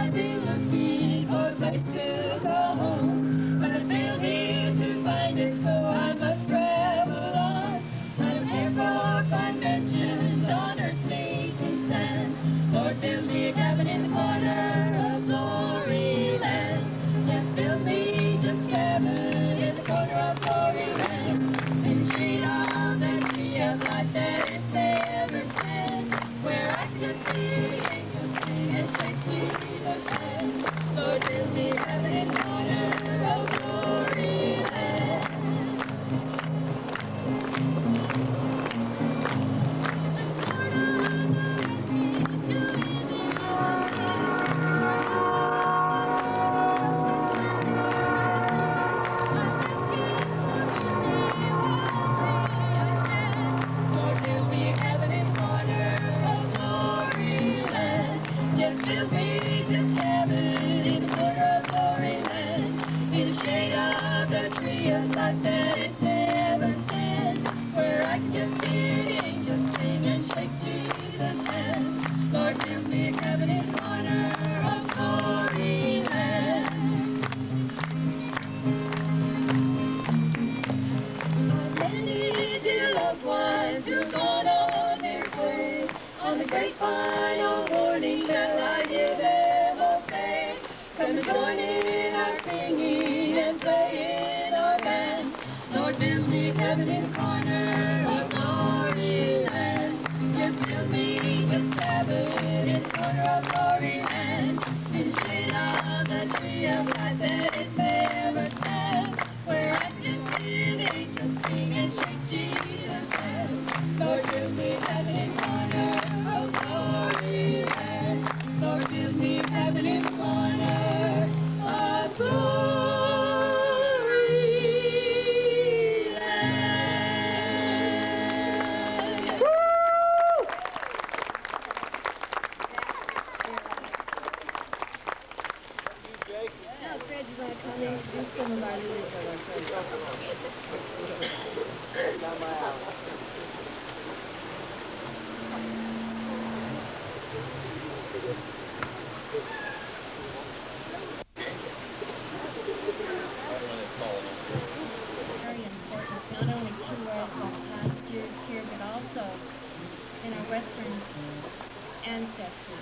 I've been looking for a place to go home, but I failed here to find it, so I must travel on. I don't care for fine mansions on earth's sinking sand. Lord, build me a cabin in the corner of glory land. Yes, build me just a cabin in the corner of glory land, in the shade of the tree of life that it may ever stand, where I can just hear the angels sing and shake Jesus' hand. Lord, build me a cabin in the corner of glory land. Build me just a cabin in the corner of glory land, in the shade of the tree of life that it may ever stand, where I can just hear the angels sing and shake Jesus' hand. Lord, build me a cabin in the corner of glory land. Many dear loved ones who've gone on their way, on the great final morning shall I hear them all say, come and join in our singing and play in our band. Lord, build me a cabin in the corner of glory land. Yes, build me just a cabin in the corner of glory land, in the shade of the tree of life that it may ever stand, where I can just hear the angels sing and shake Jesus' hand. Lord, build me a cabin in the corner of glory land. Lord, build me a cabin in the corner of glory land. Now, Fred, you want to come in and do some of our leaders of our program? Very important, not only to us in past years here, but also in our Western ancestry.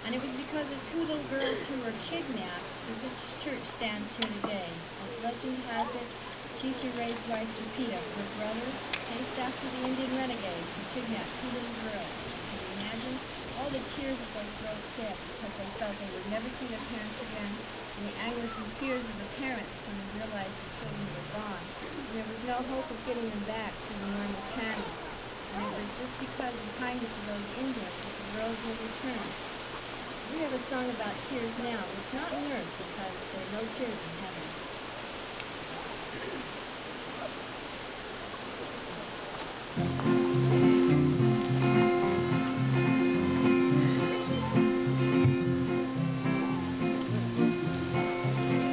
And it was because of two little girls who were kidnapped that this church stands here today. As legend has it, Chief Uray's wife, Japita, her brother, chased after the Indian renegades who kidnapped two little girls. Can you imagine all the tears that those girls shed because they felt they would never see their parents again, and the anguish and tears of the parents when they realized their children were gone, and there was no hope of getting them back through the normal channels. And it was just because of the kindness of those Indians that the girls would return. We have a song about tears now, but it's not on earth because there are no tears in heaven.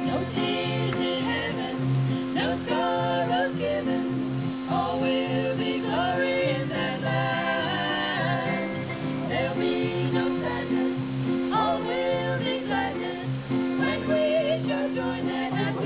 No tears in heaven, no sorrows given, all will be glory in that land. There'll be no sadness, all will be gladness, when we shall join that happy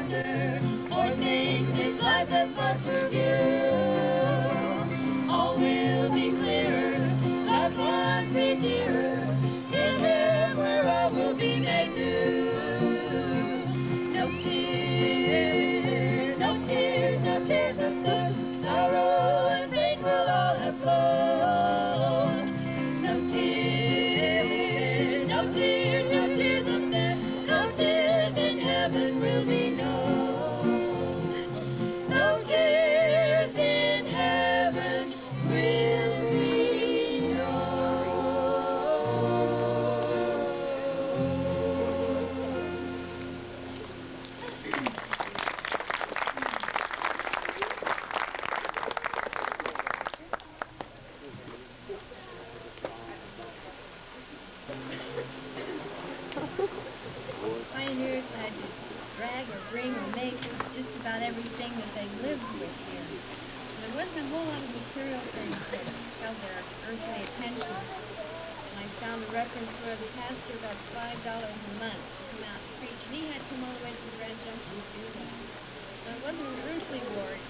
wonder, or things this life has but to view. All will be clearer, loved ones be dearer, in Him where all will be made new. No tears, no tears, no tears of fear, sorrow and pain will all have flown. No tears, no tears, no tears of fear, no tears in heaven will be known. No tears in heaven will be known. Pioneers had to drag or bring or make just about everything that they lived with here. So there wasn't a whole lot of material things that held their earthly attention. And I found a reference where the pastor got $5 a month to come out and preach, and he had to come all the way from Grand Junction to do that. So it wasn't an earthly reward,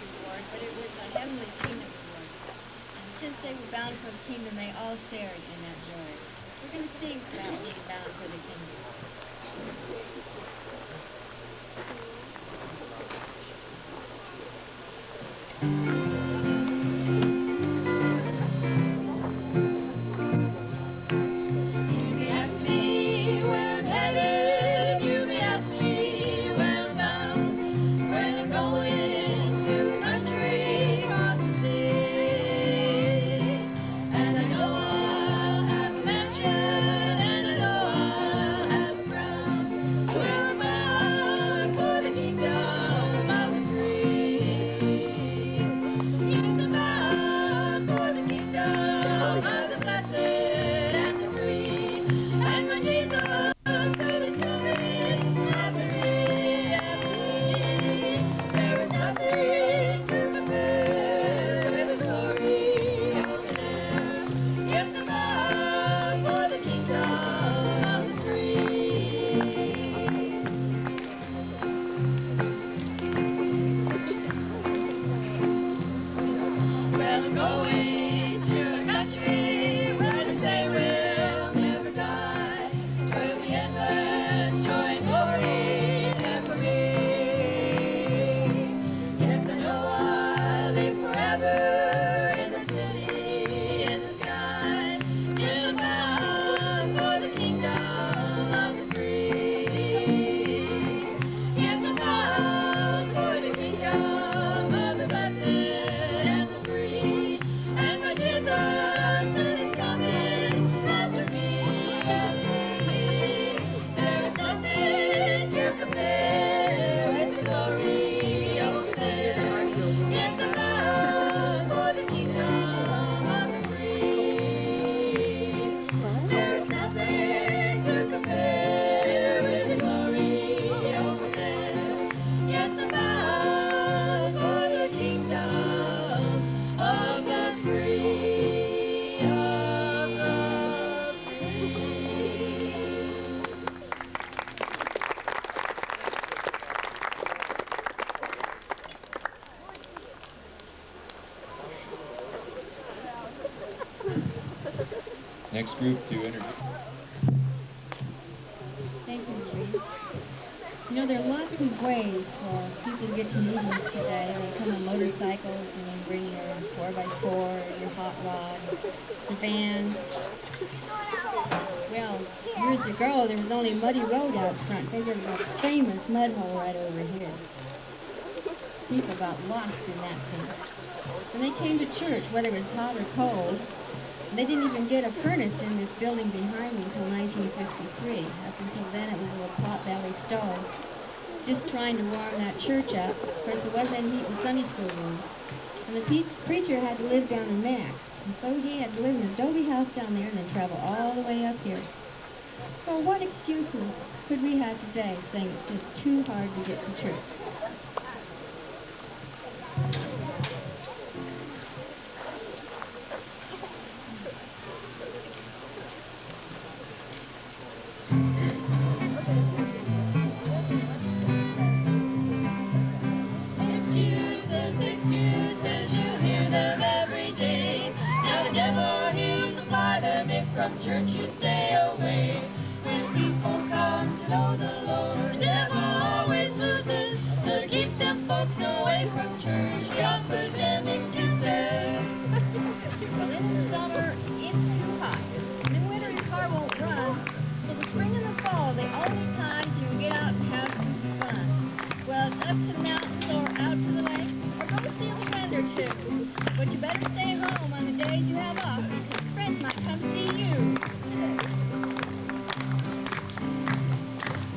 but it was a heavenly kingdom reward. And since they were bound for the kingdom, they all shared in that joy. We're going to sing about being bound for the kingdom. You may ask me where I'm headed, you may ask me where I'm bound, when I'm going to a country across the sea. And I know I'll have a mansion, and I know I'll have a crown, where I'm bound for the kingdom of the free. Yes, I'm bound for the kingdom of the blessed and the free. And my Jesus that is coming after me, there is nothing to compare with the glory over there. Yes, I'm bound for the kingdom of the free. Well, I'm going to a country where they say we'll never die. 'Twill be endless joy and glory there for me. Yes, I know I'll live forever in the city, in the sky. Yes, I'm bound for the kingdom of the free. Yes, I'm bound for the kingdom of the blessed and the free. And my Jesus that is coming after me, after me. There is nothing to compare with the glory over there. Yes, I'm bound for the kingdom of the free. There is nothing to compare with the glory over there. Yes, I'm bound for the kingdom of the free, of the free. Next group to interview. Thank you, Louise. You know, there are lots of ways for people to get to meetings today. They come on motorcycles and you bring your 4x4, your hot rod, the vans. Well, years ago, there was only a muddy road out front. There was a famous mud hole right over here. People got lost in that thing. When they came to church, whether it was hot or cold, they didn't even get a furnace in this building behind me until 1953. Up until then, it was a little pot-belly stove, just trying to warm that church up. Of course, there wasn't any heat in Sunday school rooms. And the preacher had to live down in Mac, and so he had to live in an adobe house down there and then travel all the way up here. So what excuses could we have today saying it's just too hard to get to church? from church you stay away. When people come to know the Lord, the devil always loses. So to keep them folks away from church, he offers them excuses. Well, in the summer, it's too hot. And in winter, your car won't run. So the spring and the fall are the only times you can get out and have some fun. Well, it's up to the mountains or out to the lake, or go to see a friend or two. But you better stay home on the days you have off, because friends might come see you.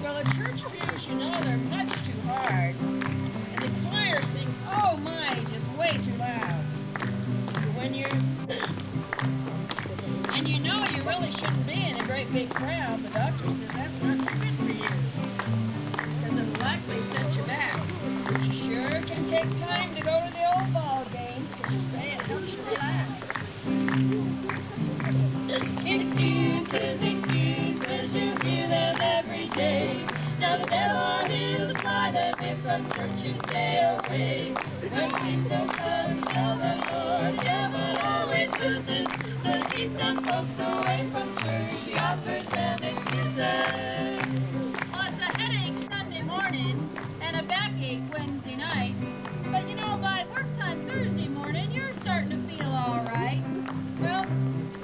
Well, the church pews, you know, they're much too hard. And the choir sings, oh my, just way too loud. When you... And you know you really shouldn't be in a great big crowd. The doctor says that's not too good for you, because it'll likely set you back. But you sure can take time to go to the old ball games, because you say it helps you relax. Excuses, excuses, you hear them every day. Now the devil will supply them if from church you stay away. When people come to know the Lord, the devil always loses. So to keep them folks away from church, he offers them excuses. Well, it's a headache Sunday morning and a backache Wednesday night. But you know, by work time Thursday morning, you're starting to feel all right. Well,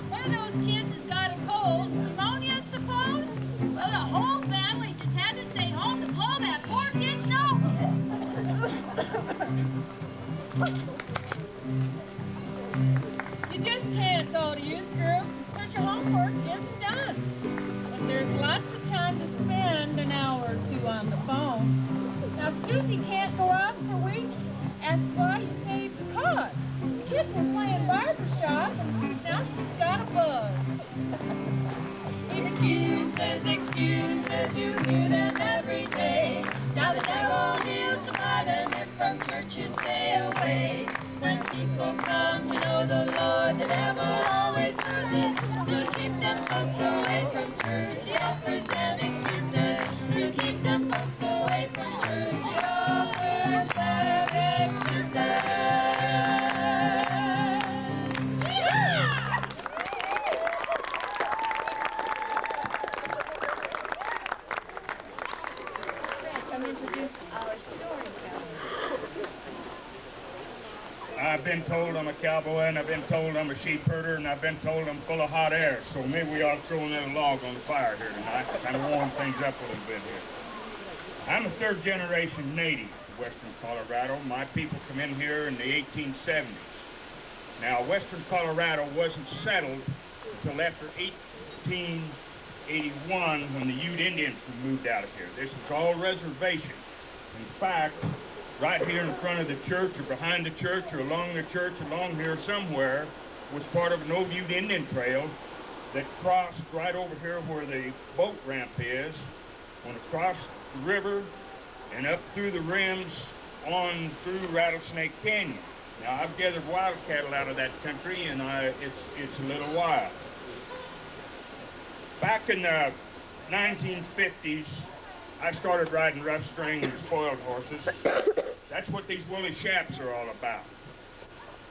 one of those kids has got a cold. Pneumonia, I suppose? Well, the whole family just had to stay home to blow that poor kid's nose. You just can't go to youth group because your homework isn't done. But there's lots of time to spend an hour or two on the phone. Now, Susie can't go out for weeks. Asked why, you say because. The kids were playing barbershop, and now she's got a buzz. Excuses, excuses, you hear them every day. Now the devil will supply them if from church you stay away. When people come to know the Lord, the devil always loses. To keep them folks away from church, he offers them excuses. To keep them folks away from church, he offers them excuses. Come introduce our storyteller. I've been told I'm a cowboy, and I've been told I'm a sheep herder, and I've been told I'm full of hot air. So maybe we ought to throw another log on the fire here tonight, kind of warm things up a little bit here. I'm a third-generation native of western Colorado. My people come in here in the 1870s. Now, western Colorado wasn't settled until after 1881 when the Ute Indians were moved out of here. This was all reservation. In fact, right here in front of the church or behind the church or along the church along here somewhere was part of an old Ute Indian trail that crossed right over here where the boat ramp is, went across the river and up through the rims on through Rattlesnake Canyon. Now, I've gathered wild cattle out of that country, and it's a little wild. Back in the 1950s, I started riding rough string and spoiled horses. That's what these woolly chaps are all about.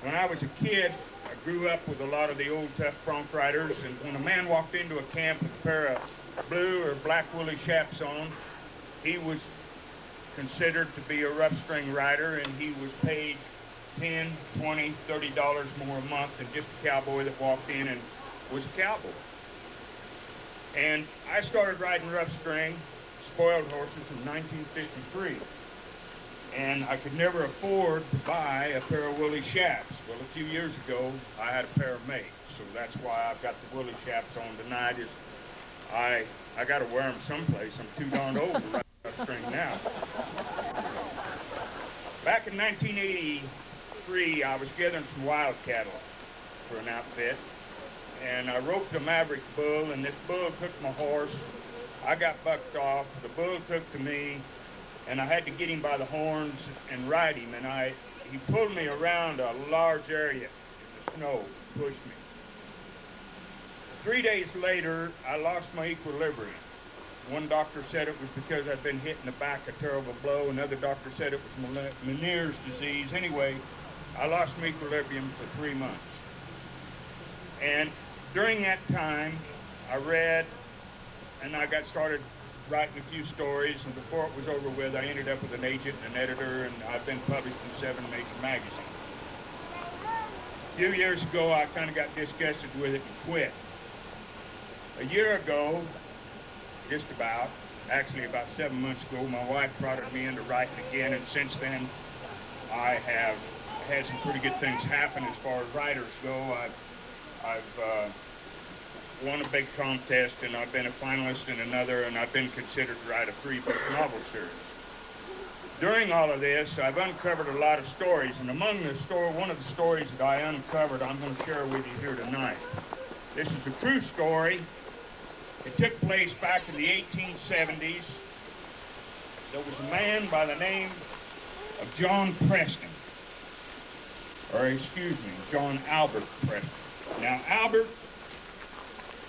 When I was a kid, I grew up with a lot of the old tough bronc riders, and when a man walked into a camp with a pair of blue or black woolly chaps on, he was considered to be a rough string rider, and he was paid $10, $20, $30 more a month than just a cowboy that walked in and was a cowboy. And I started riding rough string, spoiled horses in 1953. And I could never afford to buy a pair of woolly chaps. Well, a few years ago, I had a pair made. So that's why I've got the woolly chaps on tonight. Is I got to wear them someplace. I'm too darn old to ride rough string now. Back in 1983, I was gathering some wild cattle for an outfit. And I roped a maverick bull, and this bull took my horse. I got bucked off. The bull took to me, and I had to get him by the horns and ride him. And he pulled me around a large area in the snow, pushed me. 3 days later, I lost my equilibrium. One doctor said it was because I'd been hit in the back a terrible blow. Another doctor said it was Meniere's disease. Anyway, I lost my equilibrium for 3 months. And During that time, I read and I got started writing a few stories, and before it was over with, I ended up with an agent and an editor, and I've been published in 7 major magazines. A few years ago, I kind of got disgusted with it and quit. A year ago, just about, actually about 7 months ago, my wife prodded me into writing again, and since then, I have had some pretty good things happen as far as writers go. I've won a big contest, and I've been a finalist in another, and I've been considered to write a 3-book novel series. During all of this, I've uncovered a lot of stories, and among one of the stories that I uncovered, I'm going to share with you here tonight. This is a true story. It took place back in the 1870s. There was a man by the name of John Preston, or excuse me, John Albert Preston. Now, Albert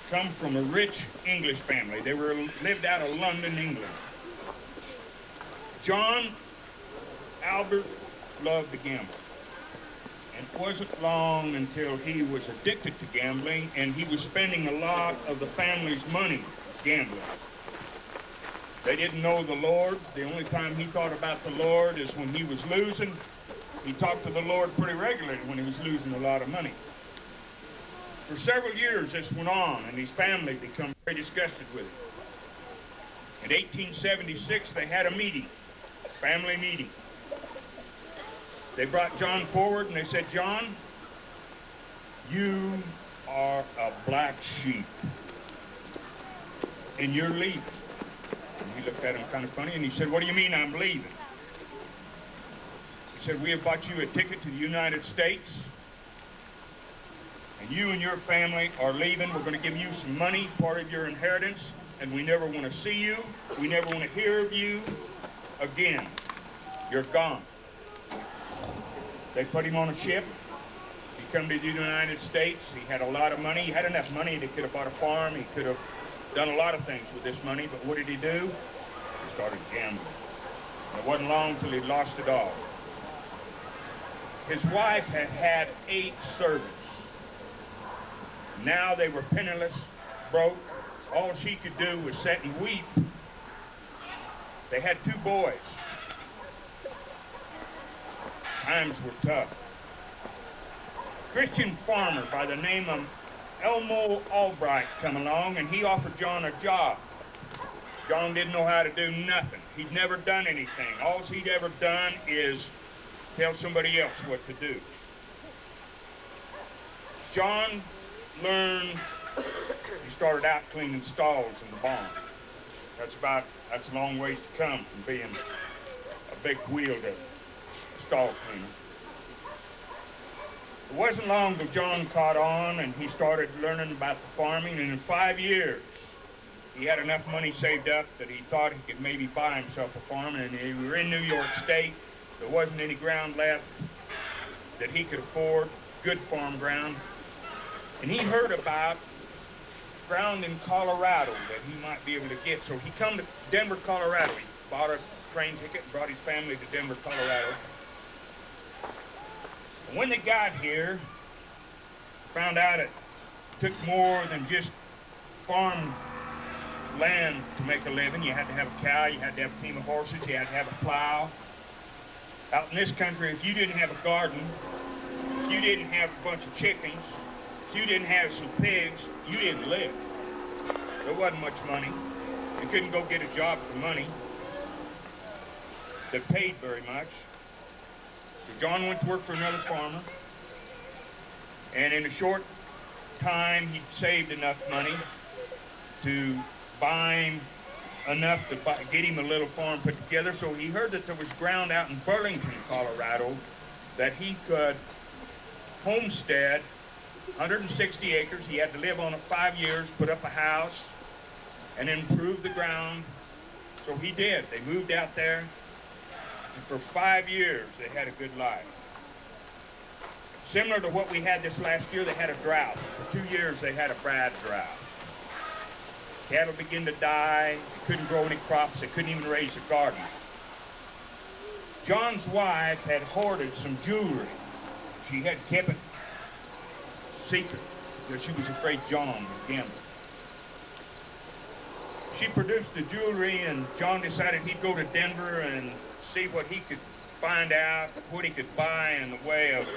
come from a rich English family. They lived out of London, England. John Albert loved to gamble. And it wasn't long until he was addicted to gambling, and he was spending a lot of the family's money gambling. They didn't know the Lord. The only time he thought about the Lord is when he was losing. He talked to the Lord pretty regularly when he was losing a lot of money. For several years this went on, and his family became very disgusted with it. In 1876, they had a meeting, a family meeting. They brought John forward and they said, "John, you are a black sheep, and you're leaving." And he looked at him kind of funny, and he said, "What do you mean I'm leaving?" He said, "We have bought you a ticket to the United States, and you and your family are leaving. We're going to give you some money, part of your inheritance, and we never want to see you. We never want to hear of you again. You're gone." They put him on a ship. He come to the United States. He had a lot of money. He had enough money that he could have bought a farm. He could have done a lot of things with this money, but what did he do? He started gambling. And it wasn't long till he lost it all. His wife had had 8 servants. Now they were penniless, broke. All she could do was sit and weep. They had 2 boys. Times were tough. A Christian farmer by the name of Elmo Albright come along, and he offered John a job. John didn't know how to do nothing. He'd never done anything. All he'd ever done is tell somebody else what to do. John learned, he started out cleaning stalls in the barn. That's a long ways to come from being a big wheel to a stall cleaner. It wasn't long till John caught on and he started learning about the farming, and in 5 years he had enough money saved up that he thought he could maybe buy himself a farm, and we were in New York State. There wasn't any ground left that he could afford, good farm ground. And he heard about ground in Colorado that he might be able to get. So he come to Denver, Colorado. He bought a train ticket and brought his family to Denver, Colorado. And when they got here, found out it took more than just farm land to make a living. You had to have a cow, you had to have a team of horses, you had to have a plow. Out in this country, if you didn't have a garden, if you didn't have a bunch of chickens, if you didn't have some pigs, you didn't live. There wasn't much money. You couldn't go get a job for money that paid very much. So John went to work for another farmer, and in a short time he'd saved enough money to buy him enough to get him a little farm put together. So he heard that there was ground out in Burlington, Colorado, that he could homestead 160 acres. He had to live on it 5 years, put up a house, and improve the ground. So he did. They moved out there, and for 5 years they had a good life. Similar to what we had this last year, they had a drought. For 2 years they had a bad drought. Cattle began to die. They couldn't grow any crops. They couldn't even raise a garden. John's wife had hoarded some jewelry. She had kept it secret. because she was afraid John would gamble. She produced the jewelry, and John decided he'd go to Denver and see what he could find out, what he could buy in the way of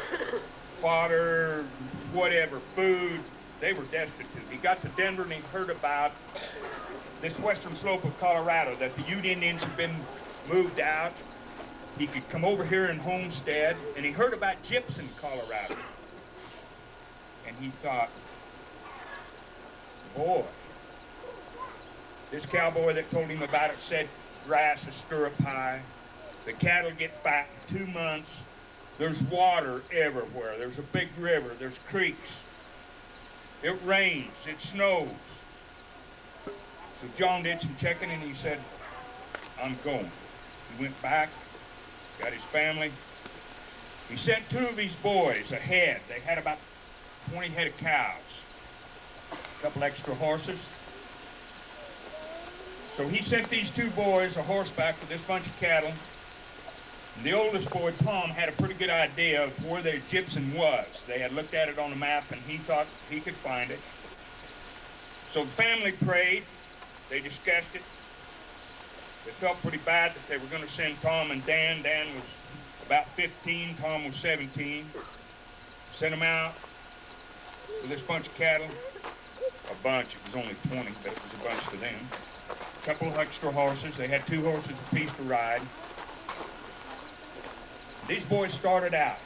fodder, whatever, food they were destitute. He got to Denver and he heard about this western slope of Colorado, that the Ute Indians had been moved out. He could come over here and homestead, and he heard about Gypsum, Colorado. And he thought, boy, this cowboy that told him about it said grass is stirrup high. The cattle get fat in 2 months. There's water everywhere. There's a big river. There's creeks. It rains. It snows. So John did some checking and he said, I'm going. He went back, got his family. He sent 2 of his boys ahead. They had about 20 head of cows, a couple extra horses. So he sent these 2 boys a horseback with this bunch of cattle. And the oldest boy, Tom, had a pretty good idea of where their gypsum was. They had looked at it on a map and he thought he could find it. So the family prayed. They discussed it. They felt pretty bad that they were going to send Tom and Dan. Dan was about 15, Tom was 17. Sent them out with this bunch of cattle. A bunch, it was only 20, but it was a bunch to them. A couple of extra horses. They had 2 horses apiece to ride. These boys started out.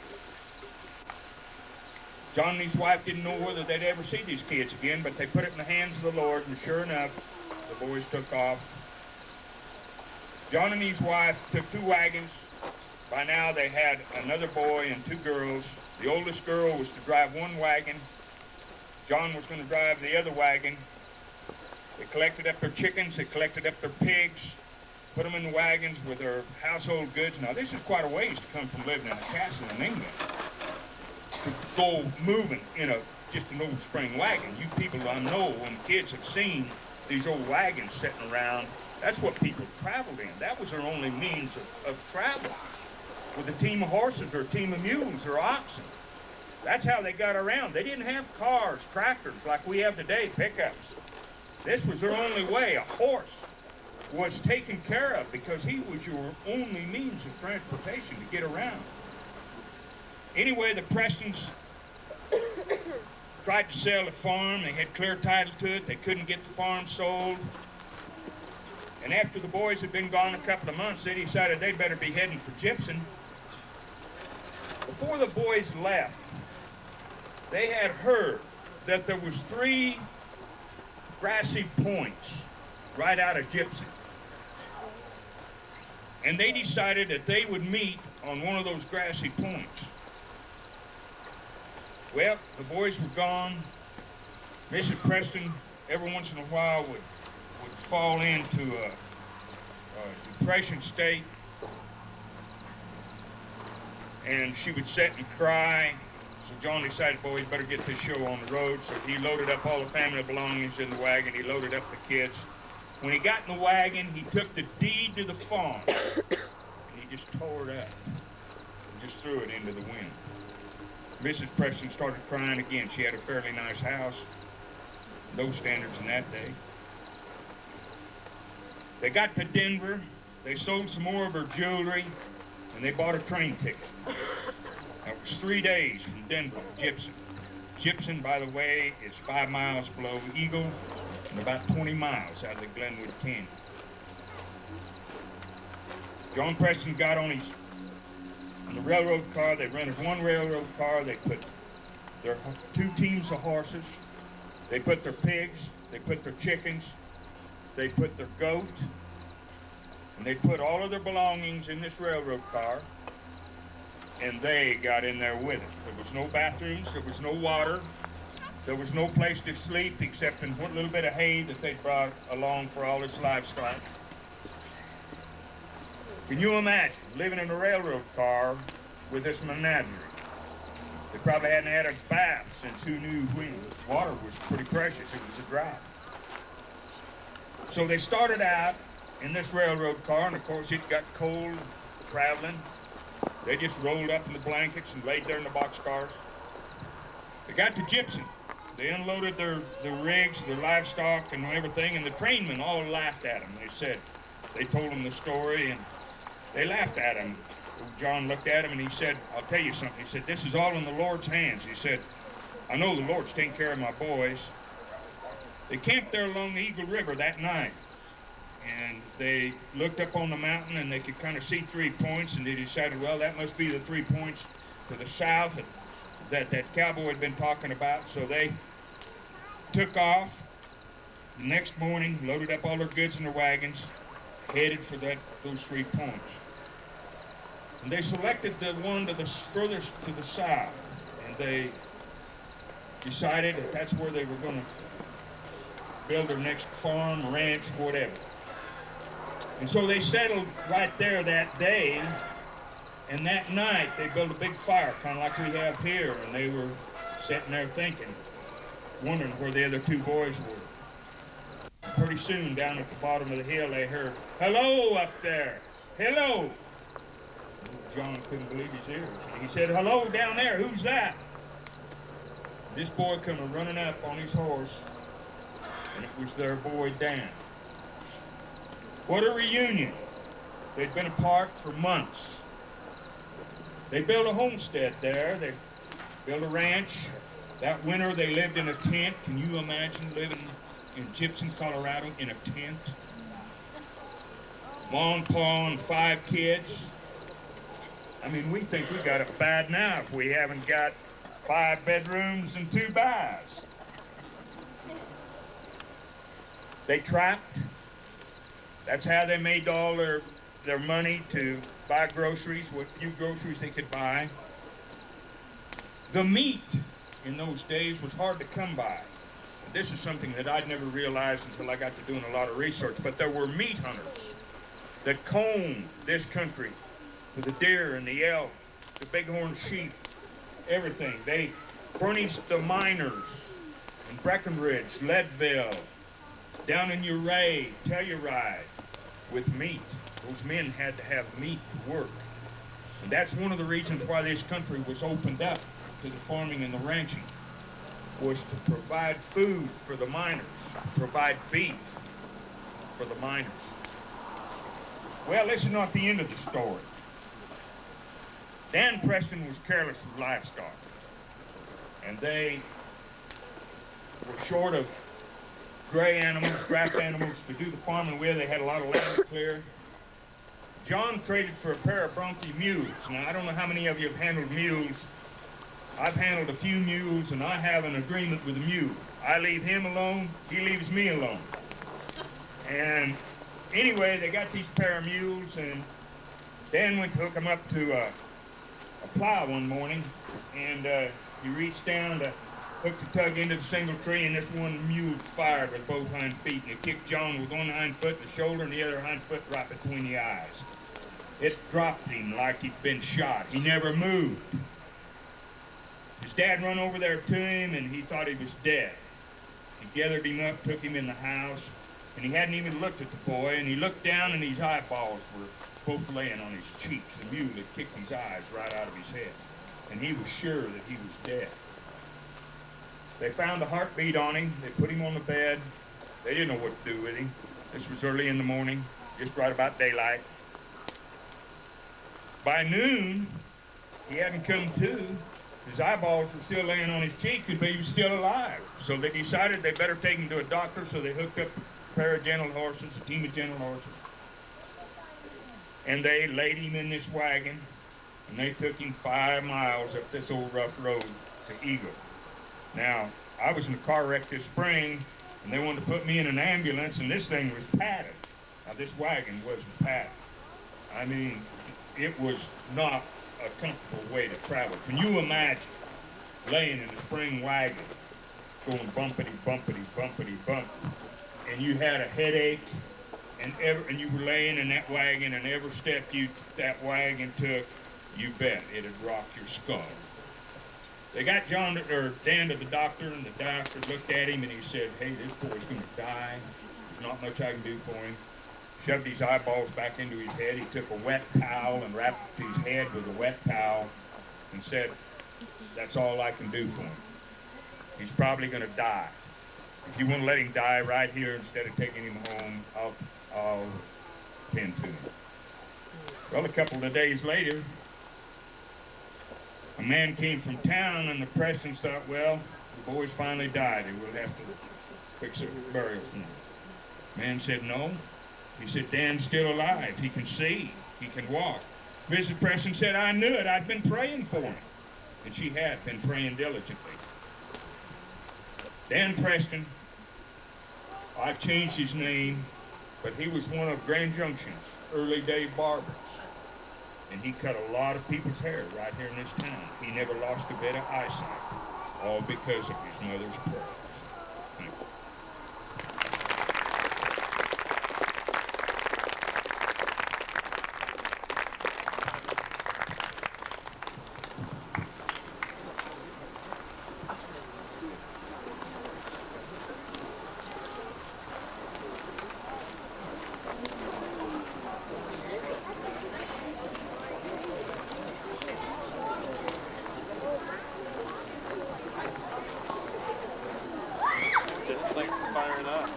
John and his wife didn't know whether they'd ever see these kids again, but they put it in the hands of the Lord, and sure enough, the boys took off. John and his wife took 2 wagons. By now they had another boy and 2 girls. The oldest girl was to drive 1 wagon. John was going to drive the other wagon. They collected up their chickens, they collected up their pigs, put them in the wagons with their household goods. Now this is quite a ways to come from living in a castle in England to go moving in just an old spring wagon. You people I know, when kids have seen these old wagons sitting around, that's what people traveled in. That was their only means of travel, with a team of horses or a team of mules or oxen. That's how they got around. They didn't have cars, tractors like we have today, pickups. This was their only way. A horse was taken care of because he was your only means of transportation to get around. Anyway, the Prestons tried to sell the farm. They had clear title to it. They couldn't get the farm sold. And after the boys had been gone a couple of months, they decided they'd better be heading for Gypsum. Before the boys left, they had heard that there was 3 grassy points right out of Gypsum. And they decided that they would meet on one of those grassy points. Well, the boys were gone. Mrs. Preston, every once in a while, would fall into a depression state. And she would sit and cry. So John decided, boy, he'd better get this show on the road. So he loaded up all the family belongings in the wagon. He loaded up the kids. When he got in the wagon, he took the deed to the farm, and he just tore it up and just threw it into the wind. Mrs. Preston started crying again. She had a fairly nice house, those standards in that day. They got to Denver. They sold some more of her jewelry, and they bought a train ticket. That was 3 days from Denver to Gypsum. Gypsum, by the way, is 5 miles below Eagle, and about 20 miles out of the Glenwood Canyon. John Preston got on the railroad car. They rented 1 railroad car. They put their 2 teams of horses. They put their pigs. They put their chickens. They put their goat. And they put all of their belongings in this railroad car. And they got in there with it. There was no bathrooms. There was no water. There was no place to sleep except in one little bit of hay that they brought along for all this livestock. Can you imagine living in a railroad car with this menagerie? They probably hadn't had a bath since who knew when. Water was pretty precious. It was a drought. So they started out in this railroad car, and of course it got cold traveling. They just rolled up in the blankets and laid there in the boxcars. They got to Gypsum. They unloaded their rigs, their livestock, and everything, and the trainmen all laughed at them. They told them the story, and they laughed at him. John looked at him, and he said, I'll tell you something. He said, this is all in the Lord's hands. He said, I know the Lord's taking care of my boys. They camped there along the Eagle River that night, and they looked up on the mountain, and they could kind of see 3 points, and they decided, well, that must be the 3 points to the south that cowboy had been talking about. So they took off the next morning, loaded up all their goods in their wagons, headed for those 3 points. And they selected the one to the furthest to the south, and they decided that that's where they were going to build their next farm, ranch, whatever. And so they settled right there that day, and that night they built a big fire, kind of like we have here, and they were sitting there thinking, wondering where the other 2 boys were. Pretty soon, down at the bottom of the hill, they heard, hello up there, hello. John couldn't believe his ears. He said, hello down there, who's that? This boy come running up on his horse, and it was their boy Dan. What a reunion. They'd been apart for months. They built a homestead there. They built a ranch. That winter they lived in a tent. Can you imagine living in Gibson, Colorado in a tent? Mom, Pa, and 5 kids. I mean, we think we got it bad now if we haven't got 5 bedrooms and 2 baths. They trapped. That's how they made all their money to buy groceries, what few groceries they could buy. The meat in those days was hard to come by. This is something that I'd never realized until I got to doing a lot of research, but there were meat hunters that combed this country for the deer and the elk, the bighorn sheep, everything. They furnished the miners in Breckenridge, Leadville, down in Uray, Telluride, with meat. Those men had to have meat to work. And that's one of the reasons why this country was opened up to the farming and the ranching, was to provide food for the miners, to provide beef for the miners. Well, this is not the end of the story. Dan Preston was careless with livestock, and they were short of gray animals, draft animals to do the farming with. They had a lot of land to clear. John traded for a pair of bronchi mules. Now, I don't know how many of you have handled mules. I've handled a few mules, and I have an agreement with the mule. I leave him alone, he leaves me alone. And anyway, they got these pair of mules, and Dan went to hook them up to a plow one morning, and he reached down to hook the tug into the single tree, and this one mule fired with both hind feet, and it kicked John with one hind foot in the shoulder and the other hind foot right between the eyes. It dropped him like he'd been shot. He never moved. His dad run over there to him, and he thought he was dead. He gathered him up, took him in the house, and he hadn't even looked at the boy, and he looked down, and his eyeballs were both laying on his cheeks. The mule had kicked his eyes right out of his head, and he was sure that he was dead. They found a heartbeat on him. They put him on the bed. They didn't know what to do with him. This was early in the morning, just right about daylight. By noon, he hadn't come to. His eyeballs were still laying on his cheek, but he was still alive. So they decided they better take him to a doctor, so they hooked up a pair of gentle horses, a team of gentle horses. And they laid him in this wagon, and they took him 5 miles up this old rough road to Eagle. Now, I was in a car wreck this spring, and they wanted to put me in an ambulance, and this thing was padded. Now, this wagon wasn't padded. I mean, it was not a comfortable way to travel. Can you imagine laying in a spring wagon, going bumpity, bumpity, bumpity, bump, and you had a headache, and you were laying in that wagon, and every step that wagon took, you bet it'd rock your skull. They got Dan to the doctor, and the doctor looked at him, and he said, hey, this boy's going to die. There's not much I can do for him. Shoved his eyeballs back into his head. He took a wet towel and wrapped his head with a wet towel and said, that's all I can do for him. He's probably going to die. If you want to let him die right here instead of taking him home, I'll tend to him. Well, a couple of days later, a man came from town, and the Prestons thought, well, the boy's finally died, and we'll have to fix a burial for him. Man said no. He said, Dan's still alive. He can see. He can walk. Mrs. Preston said, I knew it. I'd been praying for him. And she had been praying diligently. Dan Preston, I've changed his name, but he was one of Grand Junction's early day barbers. And he cut a lot of people's hair right here in this town. He never lost a bit of eyesight, all because of his mother's prayers. Thank you. Just like firing up.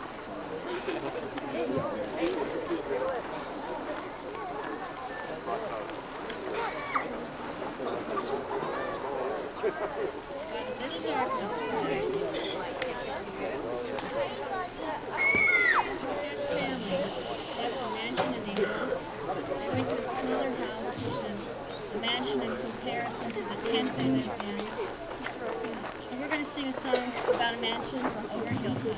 Mansion in comparison to the tent they lived in. And we're going to sing a song about a mansion over Hilltop.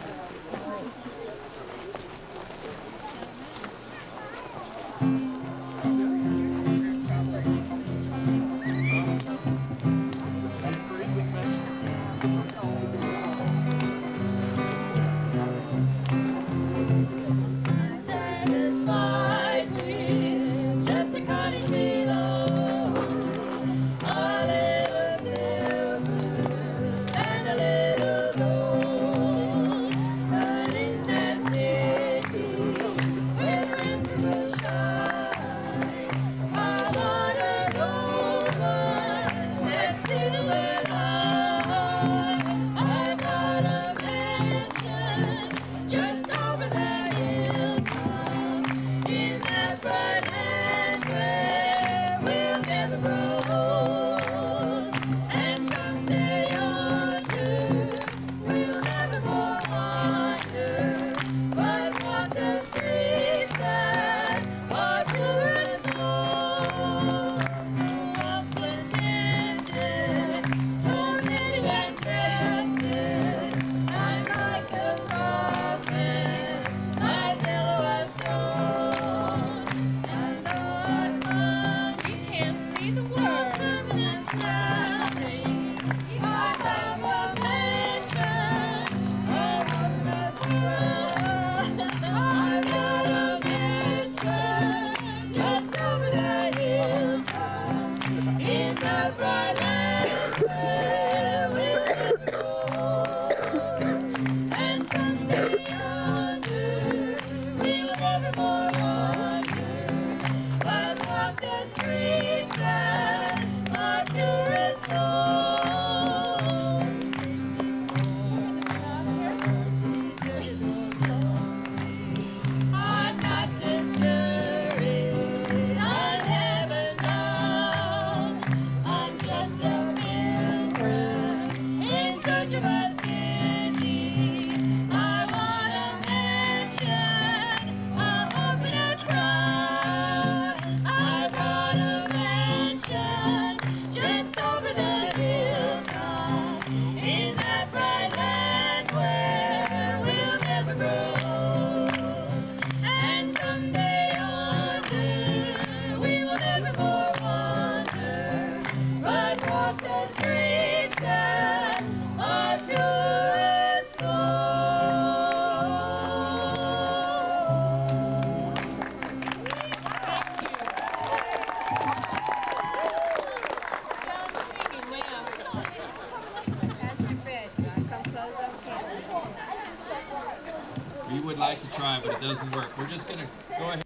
We would like to try, but it doesn't work. We're just going to go ahead.